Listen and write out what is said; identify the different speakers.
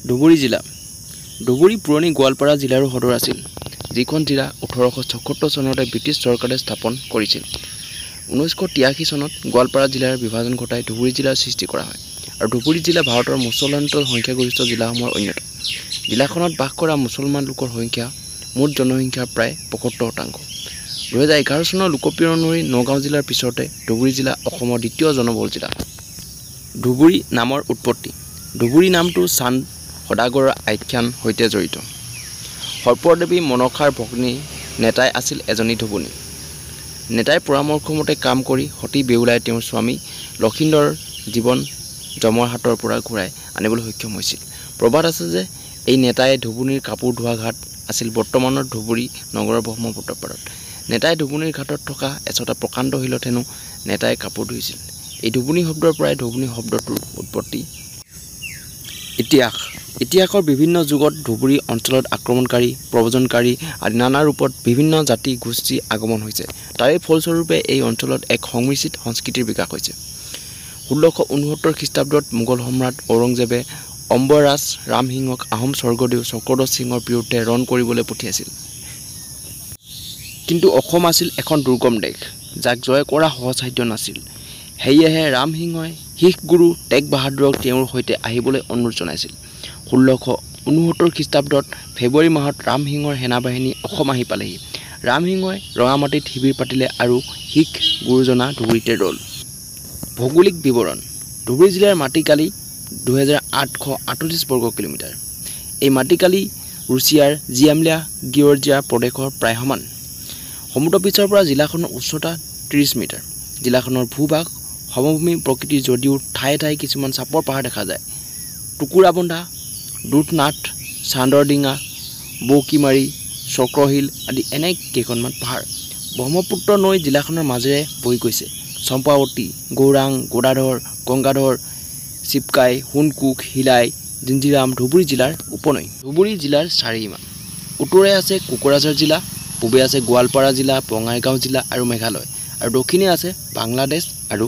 Speaker 1: ধুবুৰী জিলা ধুবুৰী পুৰণি গোৱালপাৰা জিলাৰ সদৰ আছিল, যিখন জিলা 1876 চনতে ব্ৰিটিছ চৰকাৰে স্থাপন কৰিছিল। 1983 চনত গোৱালপাৰা জিলাৰ বিভাজন ঘটাই ধুবুৰী জিলাৰ সৃষ্টি কৰা হয়, আৰু ধুবুৰী জিলা ভাৰতৰ মুছলমানত সংখ্যাগৰিষ্ঠ জিলাসমূহৰ অন্যতম। জিলাখনত বাস কৰা মুছলমান লোকৰ সংখ্যা মুঠ জনসংখ্যাৰ প্ৰায় 75%। 2011 চনৰ লোকপিয়ল অনুসৰি নগাঁও জিলাৰ পিছতে ধুবুৰী জিলা অসমৰ দ্বিতীয় জনবহুল জিলা। ধুবুৰী নামৰ উৎপত্তি। ধুবুৰী নামটো চান্দ সদাগৰৰ আখ্যান সৈতে জড়িত। সৰ্পদেৱী মনসাৰ ভগ্নী নেতাই আছিল এজনী ধুবুনী। নেতাই পৰামৰ্শমতে কাম কৰি সতী বেউলাই তেওঁৰ স্বামী লক্ষীন্দৰৰ জীৱন যমৰ হাতৰ পৰা ঘূৰাই আনিবলৈ সক্ষম হৈছিল। প্ৰবাদ আছে যে এই নেতাই ধুবুনীৰ কাপোৰ ধোৱা ঘাট আছিল বৰ্তমানৰ ধুবুৰী নগৰৰ ব্ৰহ্মপুত্ৰ পাৰত। নেতাই ধুবুনীৰ ঘাটত থকা এচটা প্ৰকাণ্ড শিলত হেনো নেতাই কাপোৰ ধুইছিল। এই ধুবুনী শব্দৰ পৰাই ধুবুনী শব্দটোৰ উৎপত্তি। ইতিহাসৰ বিভিন্ন যুগত ধুবুৰী অঞ্চলত আক্ৰমণকাৰী, প্ৰব্ৰজনকাৰী আদি নানা ৰূপত বিভিন্ন জাতি গোষ্ঠী আগমন হৈছে। তাৰে ফলস্বৰূপে এই অঞ্চলত এক সংমিশ্ৰিত সংস্কৃতিৰ বিকাশ হৈছে। 1669 খ্ৰীষ্টাব্দত মোগল সম্ৰাট ঔৰংজেবে অম্বৰাজ ৰামসিংহক আহোম স্বৰ্গদেউ চক্ৰধ্বজ সিঙৰ বিৰুদ্ধে ৰণ কৰিবলৈ পঠিয়াইছিল। কিন্তু অসম আছিল এখন দুৰ্গম দেশ, যাক জয় কৰা সহজসাধ্য নাছিল। সেয়েহে ৰামসিংহই শিখ গুৰু টেগ বাহাদুৰক তেওঁৰ সৈতে আহিবলৈ অনুৰোধ জনাইছিল। 1669 খ্ৰীষ্টাব্দত ফেব্ৰুৱাৰী মাহত ৰামসিংহৰ সেনাবাহিনী অসম আহি পালেহি। ৰামসিংহই ৰঙামাটিত শিবিৰ পাতিলে আৰু শিখ গুৰুজনা ধুবুৰীতে ৰ'ল। ভৌগোলিক বিৱৰণ। ধুবুৰী জিলাৰ মাটিকালি 2838 বৰ্গ কিলোমিটাৰ। এই মাটিকালি ৰুছিয়াৰ জিয়ামলিয়া গিয়ৰ্জিয়া প্ৰদেশৰ প্ৰায় সমান। সমুদ্ৰপৃষ্ঠৰ পৰা জিলাখনৰ উচ্চতা 30 মিটাৰ। জিলাখনৰ ভূভাগ সমভূমি প্ৰকৃতিৰ যদিও ঠায়ে ঠায়ে কিছুমান চাপৰ পাহাৰ দেখা যায়। টুকুৰাবন্ধা, দুধনাথ, চান্দৰডিঙা, বৌকিমাৰী, চক্ৰশিল আদি এনে কেইখনমান পাহাৰ। ব্ৰহ্মপুত্ৰ নৈ জিলাখনৰ মাজেৰে বৈ গৈছে। চম্পাৱতী, গৌৰাং, গোদাধৰ, গংগাধৰ, চিপকাই, সোণকোষ, শিলাই, জিঞ্জিৰাম ধুবুৰী জিলাৰ উপনৈ। ধুবুৰী জিলাৰ চাৰিসীমা। উত্তৰে আছে কোকৰাঝাৰ জিলা, পূবে আছে গোৱালপাৰা জিলা, বঙাইগাঁও জিলা আৰু মেঘালয়, আৰু দক্ষিণে আছে বাংলাদেশ আৰু